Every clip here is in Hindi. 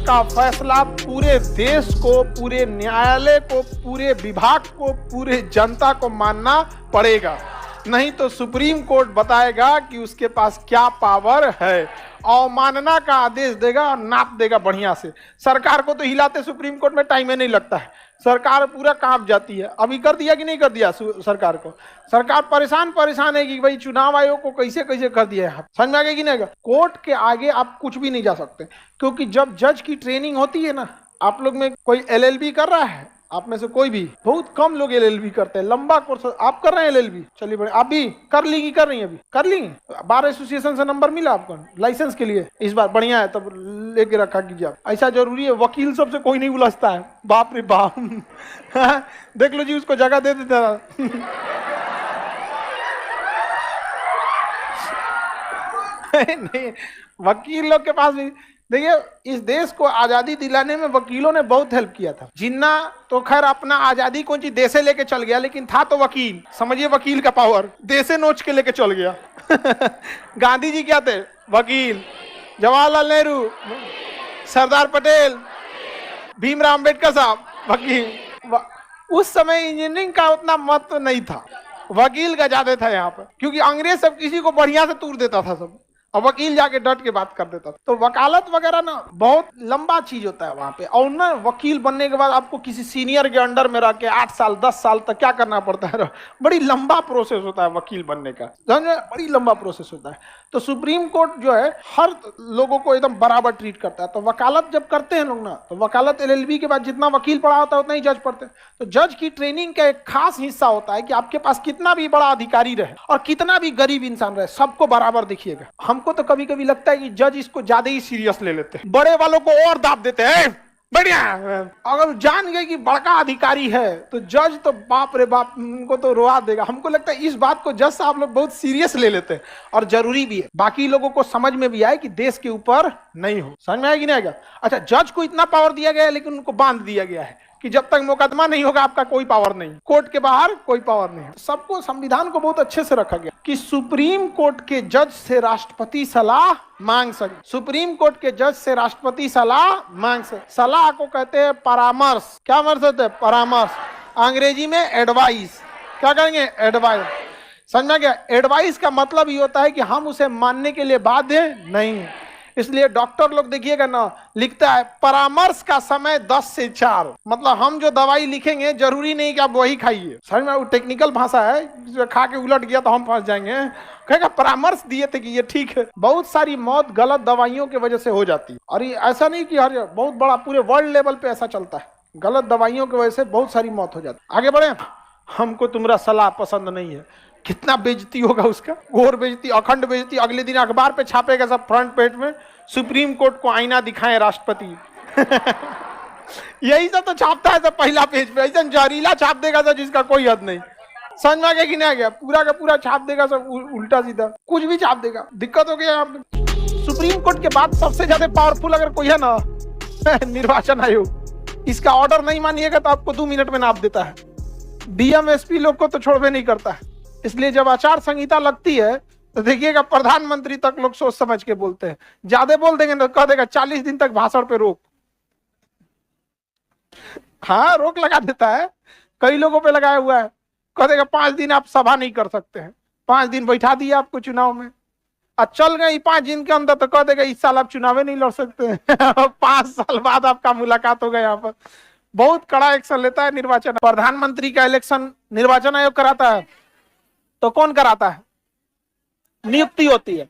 का फैसला पूरे देश को, पूरे न्यायालय को, पूरे विभाग को, पूरे जनता को मानना पड़ेगा। नहीं तो सुप्रीम कोर्ट बताएगा कि उसके पास क्या पावर है, अवमानना का आदेश देगा और नाप देगा बढ़िया से। सरकार को तो हिलाते सुप्रीम कोर्ट में टाइम ही नहीं लगता है, सरकार पूरा कांप जाती है। अभी कर दिया कि नहीं कर दिया सरकार को? सरकार परेशान है कि भाई चुनाव आयोग को कैसे कैसे कर दिया है। समझ में आ गया कि नहीं? कोर्ट के आगे आप कुछ भी नहीं जा सकते, क्योंकि जब जज की ट्रेनिंग होती है ना, आप लोग में कोई एलएलबी कर रहा है? आप में से कोई भी? बहुत कम लोग एलएलबी करते हैं, लंबा कोर्स। आप कर रहे हैं एलएलबी? चलिए बढ़िया। आप भी कर ली कर रही हैं? अभी कर ली? बार एसोसिएशन से नंबर मिला आपको लाइसेंस के लिए? इस बार बढ़िया है, तब लेके रखा कीजिए। ऐसा जरूरी है, वकील सबसे कोई नहीं उलझता है। बाप रे बाप देख लो जी, उसको जगह दे देता नहीं, वकील लोग के पास भी देखिए, इस देश को आजादी दिलाने में वकीलों ने बहुत हेल्प किया था। जिन्ना तो खैर अपना आजादी कौन सी देशे लेके चल गया, लेकिन था तो वकील। समझिए वकील का पावर, देशे नोच के लेके चल गया गांधी जी क्या थे? वकील। जवाहरलाल नेहरू, सरदार पटेल, भीमराव अम्बेडकर साहब वकील। उस समय इंजीनियरिंग का उतना महत्व नहीं था, वकील का ज्यादा था यहाँ पर, क्योंकि अंग्रेज सब किसी को बढ़िया से तूर देता था सब, और वकील जाके डट के बात कर देता था। तो वकालत वगैरह ना बहुत लंबा चीज होता है वहां पे। और ना वकील बनने के बाद आपको किसी सीनियर के अंडर में रह के 8 साल 10 साल तक क्या करना पड़ता है, बड़ी लंबा प्रोसेस होता है वकील बनने का, बड़ी लंबा प्रोसेस होता है। तो सुप्रीम कोर्ट जो है हर लोगों को एकदम बराबर ट्रीट करता है। तो वकालत जब करते हैं लोग ना, तो वकालत एलएलबी के बाद जितना वकील पढ़ा होता है उतना ही जज पढ़ते हैं। तो जज की ट्रेनिंग का एक खास हिस्सा होता है कि आपके पास कितना भी बड़ा अधिकारी रहे और कितना भी गरीब इंसान रहे, सबको बराबर देखिएगा। हमको तो कभी कभी लगता है कि जज इसको ज्यादा ही सीरियस ले लेते हैं, बड़े वालों को और दाब देते हैं। बढ़िया, अगर जान गए कि बड़का अधिकारी है तो जज तो बाप रे बाप, उनको तो रोआ देगा। हमको लगता है इस बात को जज साहब लोग बहुत सीरियस ले लेते हैं, और जरूरी भी है, बाकी लोगों को समझ में भी आए कि देश के ऊपर नहीं हो। समझ में आएगी नहीं आएगा? अच्छा, जज को इतना पावर दिया गया है, लेकिन उनको बांध दिया गया है कि जब तक मुकदमा नहीं होगा आपका कोई पावर नहीं, कोर्ट के बाहर कोई पावर नहीं। सबको, संविधान को बहुत अच्छे से रखा गया कि सुप्रीम कोर्ट के जज से राष्ट्रपति सलाह मांग सके। सुप्रीम कोर्ट के जज से राष्ट्रपति सलाह मांग सके। सलाह को कहते हैं परामर्श। क्या मर्ज होते हैं? परामर्श। अंग्रेजी में एडवाइस। क्या कहेंगे? एडवाइस। समझ गया? एडवाइस का मतलब ये होता है कि हम उसे मानने के लिए बाध्य नहीं है। इसलिए डॉक्टर लोग देखिएगा ना, लिखता है परामर्श का समय 10 से 4। मतलब हम जो दवाई लिखेंगे जरूरी नहीं कि आप वही खाइए। समझ में? वो टेक्निकल भाषा है, खा के उलट गया तो हम फंस जाएंगे। कहेगा परामर्श दिए थे कि ये ठीक है। बहुत सारी मौत गलत दवाइयों की वजह से हो जाती है, और ये ऐसा नहीं कि हर बहुत बड़ा पूरे वर्ल्ड लेवल पे ऐसा चलता है। गलत दवाइयों की वजह से बहुत सारी मौत हो जाती है। आगे बढ़े। हमको तुम्हारा सलाह पसंद नहीं है, कितना बेइज्जती होगा उसका, घोर बेइज्जती, अखंड बेइज्जती। अगले दिन अखबार पे छापेगा सब फ्रंट पेज में, सुप्रीम कोर्ट को आईना दिखाएं राष्ट्रपति यही सब तो छापता है सब पहला पेज पे। ऐसा जहरीला छाप देगा सब जिसका कोई हद नहीं। समझ में आ गया कि नहीं आ गया? पूरा का पूरा छाप देगा सब, उल्टा सीधा कुछ भी छाप देगा। दिक्कत हो गया यहाँ पे। सुप्रीम कोर्ट के बाद सबसे ज्यादा पावरफुल अगर कोई है ना निर्वाचन आयोग। इसका ऑर्डर नहीं मानिएगा तो आपको 2 मिनट में नाप देता है। डीएम एसपी लोग को तो छोड़वे नहीं करता है। इसलिए जब आचार संहिता लगती है तो देखिएगा प्रधानमंत्री तक लोग सोच समझ के बोलते हैं। ज्यादा बोल देंगे तो कह देगा 40 दिन तक भाषण पे रोक। हाँ, रोक लगा देता है, कई लोगों पे लगाया हुआ है। कह देगा 5 दिन आप सभा नहीं कर सकते हैं। 5 दिन बैठा दिया आपको चुनाव में, और चल गए 5 दिन के अंदर तो कह देगा इस साल आप चुनाव नहीं लड़ सकते 5 साल बाद आपका मुलाकात होगा यहाँ पर। बहुत कड़ा एक्शन लेता है निर्वाचन। प्रधानमंत्री का इलेक्शन निर्वाचन आयोग कराता है, तो कौन कराता है? नियुक्ति होती है।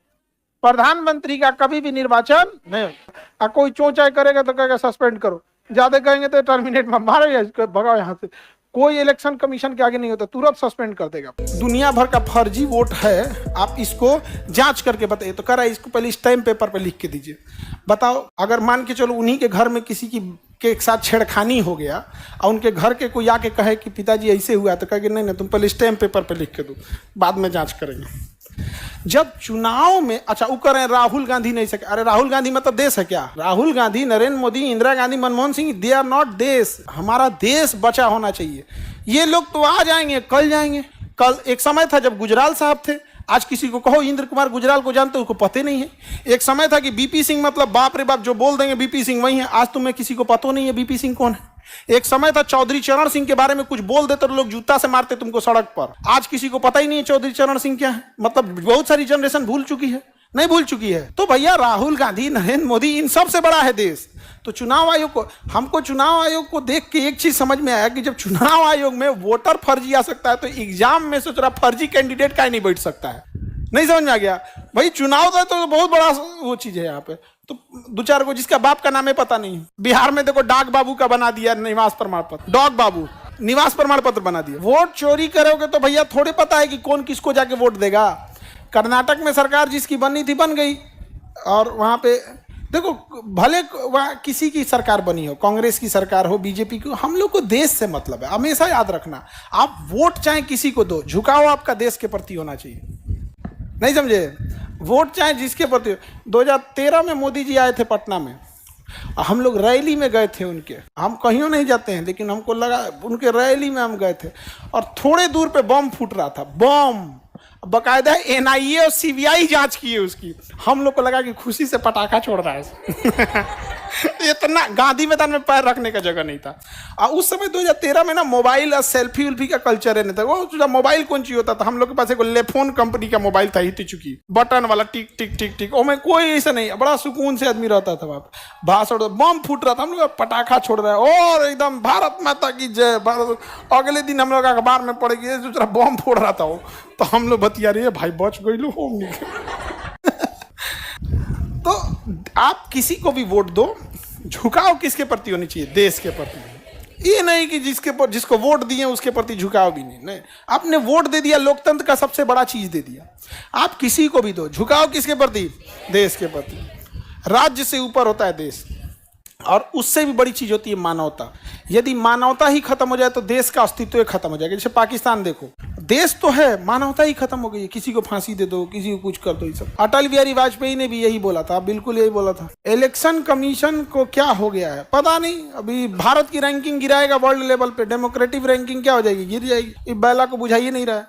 प्रधानमंत्री का कभी भी निर्वाचन नहीं। कोई चोंचाई करेगा तो कहेगा सस्पेंड करो, ज्यादा कहेंगे तो टर्मिनेट में मारो या भगाओ यहाँ से। कोई इलेक्शन कमीशन के आगे नहीं होता, तुरंत सस्पेंड कर देगा। दुनिया भर का फर्जी वोट है, आप इसको जांच करके बताइए। तो कह रहा है इसको पहले स्टैम्प पेपर पे लिख के दीजिए। बताओ, अगर मान के चलो उन्हीं के घर में किसी की के साथ छेड़खानी हो गया और उनके घर के कोई आके कहे कि पिताजी ऐसे हुआ, तो कहेंगे नहीं तुम पहले स्टैम्प पेपर पे लिख के दो, बाद में जांच करेंगे। जब चुनाव में, अच्छा वो करें राहुल गांधी नहीं सके। अरे राहुल गांधी मतलब देश है क्या? Rahul Gandhi, Narendra Modi, Indira Gandhi, Manmohan Singh, they are not देश। हमारा देश बचा होना चाहिए। ये लोग तो आ जाएंगे, कल जाएंगे। कल एक समय था जब गुजराल साहब थे, आज किसी को कहो इंद्र कुमार गुजराल को जानते हो, उसको पता नहीं है। एक समय था कि बीपी सिंह मतलब बाप रे बाप, जो बोल देंगे बीपी सिंह वही है। आज तुम्हें किसी को पता नहीं है बीपी सिंह कौन है। एक समय था चौधरी चरण सिंह के बारे में कुछ बोल देते तो लोग जूता से मारते तुमको सड़क पर। आज किसी को पता ही नहीं है चौधरी चरण सिंह क्या है। मतलब बहुत सारी जनरेशन भूल चुकी है, नहीं भूल चुकी है। तो भैया राहुल गांधी, नरेंद्र मोदी, इन सब से बड़ा है देश। तो चुनाव आयोग को, हमको चुनाव आयोग को देख के एक चीज समझ में आया कि जब चुनाव आयोग में वोटर फर्जी आ सकता है तो एग्जाम में सोच रहा फर्जी कैंडिडेट का नहीं बैठ सकता है। नहीं समझ में आ गया भाई। चुनाव का तो बहुत बड़ा वो चीज है यहाँ पे। तो दो चार को जिसका बाप का नाम है पता नहीं। बिहार में देखो डाक बाबू का बना दिया निवास प्रमाण पत्र, डॉग बाबू निवास प्रमाण पत्र बना दिया। वोट चोरी करोगे तो भैया थोड़े पता है कि कौन किसको जाके वोट देगा। कर्नाटक में सरकार जिसकी बननी थी बन गई, और वहां पे देखो भले वहां किसी की सरकार बनी हो, कांग्रेस की सरकार हो, बीजेपी की, हम लोग को देश से मतलब है। हमेशा याद रखना, आप वोट चाहे किसी को दो, झुकाव आपका देश के प्रति होना चाहिए। नहीं समझे? वोट चाहे जिसके प्रति। 2013 में मोदी जी आए थे पटना में, हम लोग रैली में गए थे उनके। हम कहीं नहीं जाते हैं, लेकिन हमको लगा उनके रैली में हम गए थे, और थोड़े दूर पे बम फूट रहा था। बम बकायदा एनआईए और सीबीआई जांच की है उसकी। हम लोग को लगा कि खुशी से पटाखा छोड़ रहा है। इतना गांधी मैदान में पैर रखने का जगह नहीं था। और उस समय 2013 में ना मोबाइल और सेल्फी उल्फी का कल्चर है नहीं था। वो मोबाइल कौन चीज होता था, हम लोग के पास एक लेफोन कंपनी का मोबाइल था, हिट चुकी बटन वाला, टिक टिक टिक टिक। ओ में कोई ऐसा नहीं, बड़ा सुकून से आदमी रहता था वहां पर। भाषण, बम फूट रहा था, हम लोग पटाखा छोड़ रहे हैं और एकदम भारत माता की जय भारत। अगले दिन हम लोग अखबार में पड़ेगी दूसरा बम फोड़ रहा था वो, तो हम लोग बतिया रही है भाई बच गई लो हो। तो आप किसी को भी वोट दो, झुकाव किसके प्रति होनी चाहिए? देश के प्रति। ये नहीं कि जिसको वोट दिए उसके प्रति झुकाव भी नहीं। आपने वोट दे दिया, लोकतंत्र का सबसे बड़ा चीज दे दिया। आप किसी को भी दो, झुकाव किसके प्रति? देश के प्रति। राज्य से ऊपर होता है देश, और उससे भी बड़ी चीज होती है मानवता। यदि मानवता ही खत्म हो जाए तो देश का अस्तित्व खत्म हो जाएगा। जैसे पाकिस्तान देखो, देश तो है, मानवता ही खत्म हो गई है। किसी को फांसी दे दो, किसी को कुछ कर दो, ये सब। अटल बिहारी वाजपेयी ने भी यही बोला था, बिल्कुल यही बोला था। इलेक्शन कमीशन को क्या हो गया है पता नहीं। अभी भारत की रैंकिंग गिराएगा वर्ल्ड लेवल पे, डेमोक्रेटिक रैंकिंग क्या हो जाएगी? गिर जाएगी। ये बैला को बुझाइए नहीं रहा है।